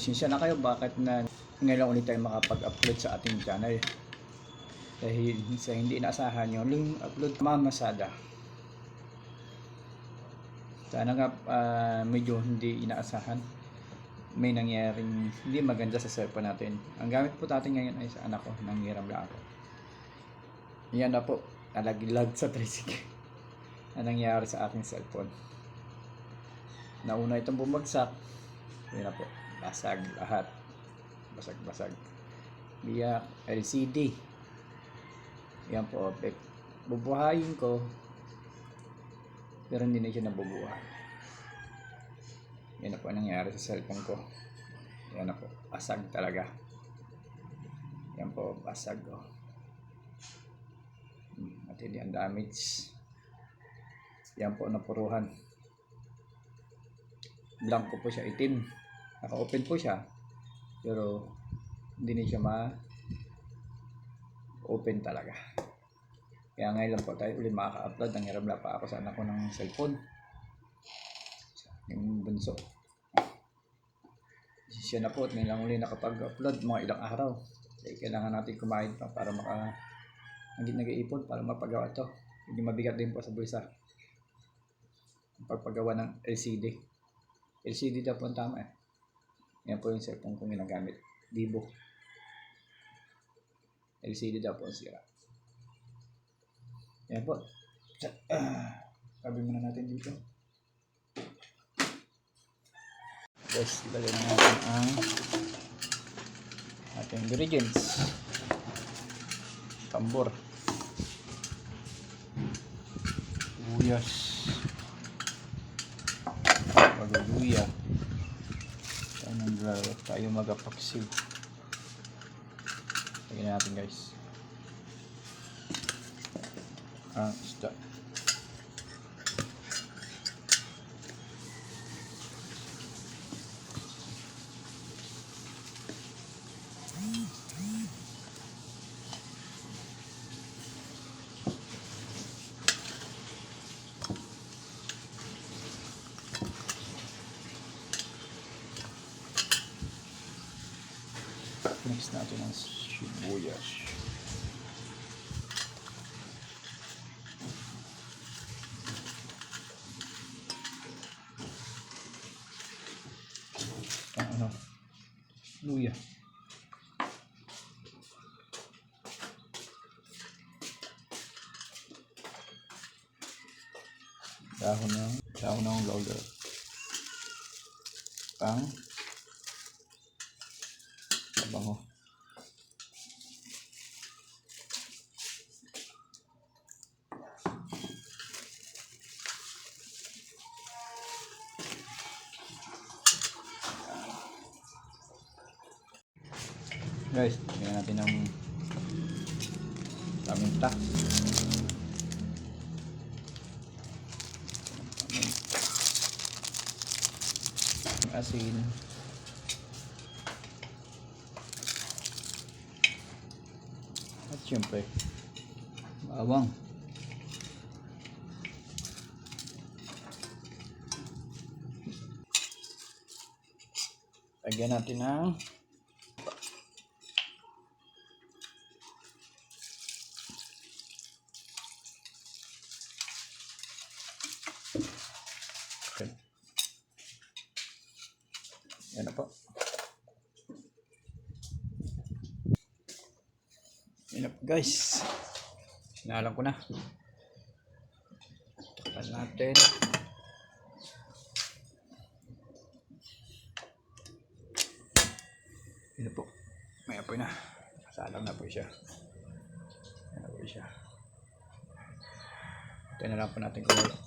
pasensya na kayo bakit na ngayon ulit tayo makapag-upload sa ating channel. Dahil sa hindi inaasahan yung upload mamasada. Sana nga medyo hindi inaasahan. May nangyaring hindi maganda sa cellphone natin. Ang gamit po natin ngayon ay sa anak ko, nanghiram lang ako. Yan na po, nalaglag sa tricycle na nangyari sa aking cellphone. Nauna itong bumagsak. Yan na po, basag lahat. Basag-basag. Biyak, LCD. Yan po, bubuhayin ko. Pero hindi na siya nabubuhay. Yan na po ang nangyari sa cellphone ko. Yan na po, basag talaga. Yan po, basag o. At hindi ang damage. Yan po, napuruhan. Blanco po siya, itim. Naka-open po siya. Pero hindi na siya ma-open talaga. Kaya ngayon lang po tayo ulit makaka-upload. Nangyarabla pa ako sa anak ko ng cellphone. Yung bunso. Siya na po at ngayon lang ulit nakapag-upload mga ilang araw. Kaya kailangan natin kumain pa para nag-iipon para mapagawa ito. Hindi mabigat din po sa bulsa. Pagpagawa ng LCD. LCD daw po ang tama eh. Yan po yung cellphone kong ginagamit. Vivo. LCD daw po ang sira. Yan po. Sabi muna natin dito. Guys, ilagay na natin ang ating ingredients. Tambor. Sibuyas. Luya. Tayo magapaksiw. Lagyan natin guys. Isda. Mix natin ang sibuyas. Luya. Dahon ng laurel. Bango. Guys, tingnan natin ang paminta. Asin. At syempre, bawang. Lagyan natin ng yan na po. Yan na po guys. Sinalang ko na. Takpan natin. Yan na po. May apoy na. Salang na po siya. Yan na po siya. Ito na lang po natin kumulo.